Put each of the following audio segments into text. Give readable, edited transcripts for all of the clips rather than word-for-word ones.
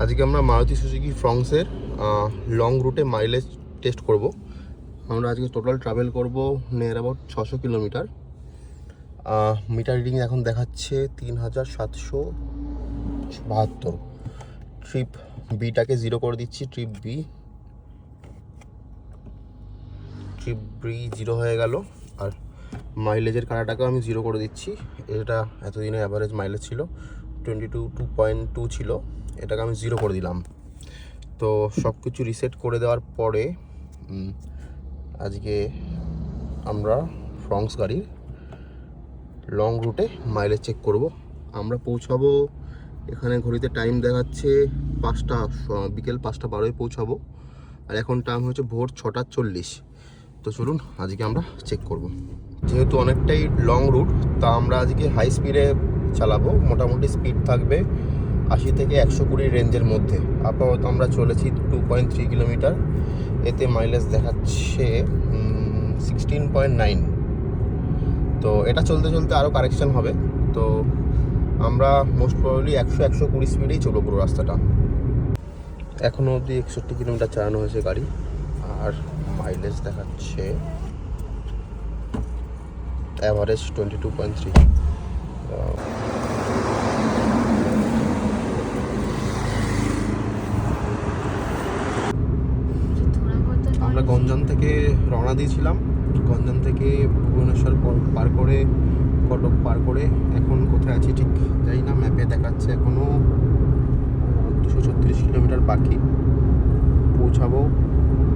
আজকে আমরা Maruti Suzuki ফ্রংসের long রুটে মাইলেজ টেস্ট করব। আমরা আজকে টোটাল ট্রাভেল করব near about 600 kilometre. Meter reading এখন দেখাচ্ছে 3772। ট্রিপ বিটাকে 0 করে দিচ্ছি। ট্রিপ বি 0 হয়ে গেল। আর মাইলেজের কাটাটাকেও আমি 0 করে দিচ্ছি। এটা এতদিনে অ্যাভারেজ মাইলেজ ছিল 22.2 ছিল, এটাকে আমি 0 করে দিলাম। তো সব কিছু রিসেট করে দেওয়ার পরে আজকে আমরা ফ্রংস গাড়ির লং রুটে মাইলেজ চেক করব। আমরা পৌঁছাবো, এখানে ঘড়িতে টাইম দেখাচ্ছে 5টা, বিকেল 5টা 12-এ পৌঁছাবো। আর এখন টাইম হচ্ছে ভোর 6টা 40। তো চলুন আজকে আমরা চেক করব। যেহেতু অনেকটাই লং রুট, তা আমরা আজকে হাই স্পিডে চালাবো। মোটামুটি স্পিড থাকবে 80 থেকে 120 রেঞ্জের মধ্যে। আপাতত আমরা চলেছি 2.3 কিলোমিটার। এতে মাইলেজ দেখাচ্ছে 16.9। তো এটা চলতে চলতে আরও কারেকশান হবে। তো আমরা মোস্ট প্রবাবলি 100-120 স্পিডেই চলবো পুরো রাস্তাটা। এখনও অবধি 61 কিলোমিটার চালানো হয়েছে গাড়ি, আর মাইলেজ দেখাচ্ছে অ্যাভারেজ 22.3। আমরা গঞ্জাম থেকে রওনা দিয়েছিলাম। গঞ্জাম থেকে ভুবনেশ্বর পার করে, কটক পার করে এখন কোথায় আছি ঠিক জানি না। ম্যাপে দেখাচ্ছে এখনও 236 কিলোমিটার বাকি। পৌঁছাবো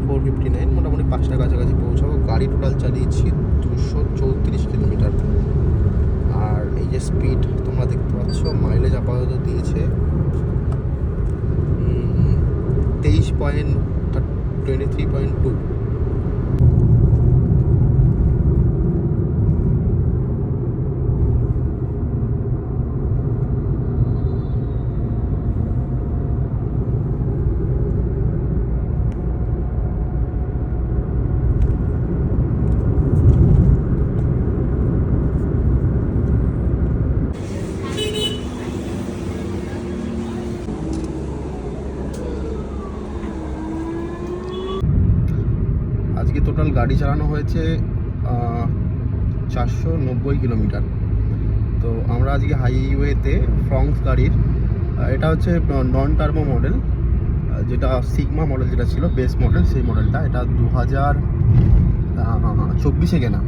459, মোটামুটি 5টার কাছাকাছি পৌঁছাবো। গাড়ি টোটাল চালিয়েছি 234 কিলোমিটার। আর এই যে স্পিড তোমরা দেখতে পাচ্ছ, মাইলেজ আপাতত দিয়েছে 23.2। আজকে টোটাল গাড়ি চালানো হয়েছে 490 কিলোমিটার। তো আমরা আজকে হাইওয়েতে ফ্রংস গাড়ির, এটা হচ্ছে নন টার্বো মডেল, যেটা সিগমা মডেল যেটা ছিল বেস মডেল, সেই মডেলটা। এটা 2024-এ কেনা,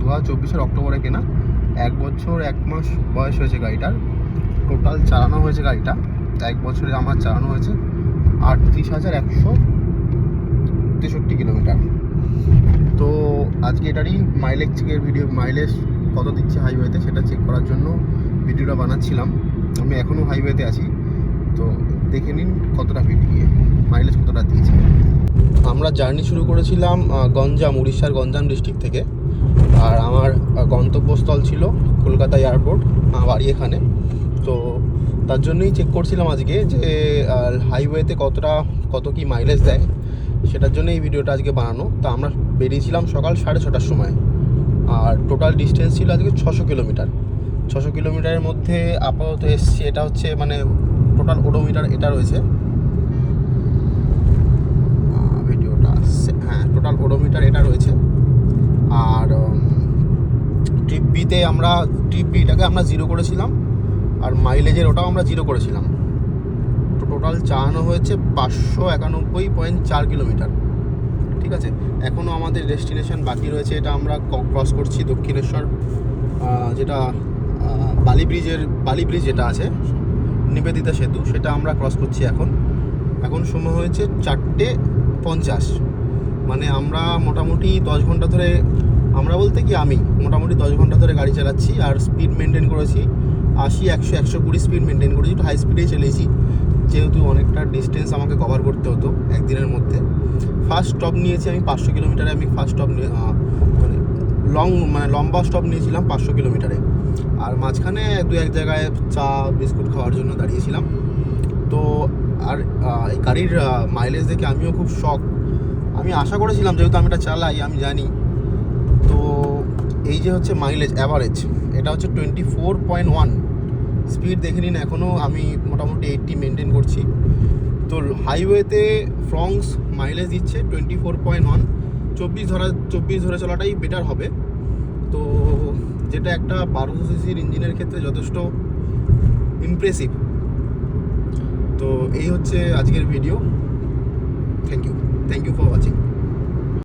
2024-এর অক্টোবরে কেনা। 1 বছর 1 মাস বয়স হয়েছে গাড়িটার। টোটাল চালানো হয়েছে গাড়িটা 1 বছরে আমার চালানো হয়েছে 38,163 কিলোমিটার। তো আজকে এটারই মাইলেজ চেকের ভিডিও, মাইলেজ কত দিচ্ছে হাইওয়েতে সেটা চেক করার জন্য ভিডিওটা বানাচ্ছিলাম। আমি এখনও হাইওয়েতে আছি, তো দেখে নিন কতটা ফিট গিয়ে মাইলেজ কতটা দিয়েছে। আমরা জার্নি শুরু করেছিলাম গঞ্জাম, উড়িষ্যার গঞ্জাম ডিস্ট্রিক্ট থেকে। আর আমার গন্তব্যস্থল ছিল কলকাতা এয়ারপোর্ট, বাড়ি এখানে। তো তার জন্যই চেক করছিলাম আজকে যে হাইওয়েতে কত কি মাইলেজ দেয়, সেটার জন্য এই ভিডিওটা আজকে বানানো। তো আমরা বেরিয়েছিলাম সকাল 6:30টার সময়। আর টোটাল ডিস্টেন্স ছিল আজকে 600 কিলোমিটার। 600 কিলোমিটারের মধ্যে আপাতত এসছি, এটা হচ্ছে মানে টোটাল ওডোমিটার এটা রয়েছে ভিডিওটা, হ্যাঁ টোটাল ওডোমিটার এটা রয়েছে। আর ট্রিপ বিটাকে আমরা 0 করেছিলাম, আর মাইলেজের ওটাও আমরা 0 করেছিলাম। টোটাল চালানো হয়েছে 591.4 কিলোমিটার। ঠিক আছে, এখনও আমাদের ডেস্টিনেশন বাকি রয়েছে। এটা আমরা ক্রস করছি দক্ষিণেশ্বর, যেটা বালি ব্রিজ যেটা আছে, নিবেদিতা সেতু, সেটা আমরা ক্রস করছি এখন সময় হয়েছে 4:50। মানে আমরা মোটামুটি 10 ঘন্টা ধরে, আমরা বলতে কি আমি মোটামুটি 10 ঘন্টা ধরে গাড়ি চালাচ্ছি। আর স্পিড মেনটেন করেছি 80, 100, 120 স্পিড মেনটেন করেছি। একটু হাই স্পিডেই চলেছি, যেহেতু অনেকটা ডিস্টেন্স আমাকে কভার করতে হতো একদিনের মধ্যে। ফার্স্ট স্টপ নিয়েছি আমি 500 কিলোমিটারে। আমি ফার্স্ট স্টপ লম্বা স্টপ নিয়েছিলাম 500 কিলোমিটারে। আর মাঝখানে 2-1 জায়গায় চা বিস্কুট খাওয়ার জন্য দাঁড়িয়েছিলাম। তো আর এই গাড়ির মাইলেজ দেখে আমিও খুব শক। আমি আশা করেছিলাম, যেহেতু আমি এটা চালাই আমি জানি। তো এই যে হচ্ছে মাইলেজ অ্যাভারেজ, এটা হচ্ছে 24.1। স্পিড দেখে নিন, এখনও আমি মোটামুটি 80 মেনটেন করছি। হাইওয়েতে ফ্রংস মাইলেজ দিচ্ছে 24.1, 24 ধরে চলাটাই বেটার হবে। তো যেটা একটা 1200 সিসির ইঞ্জিনের ক্ষেত্রে যথেষ্ট ইমপ্রেসিভ। তো এই হচ্ছে আজকের video. Thank you for watching.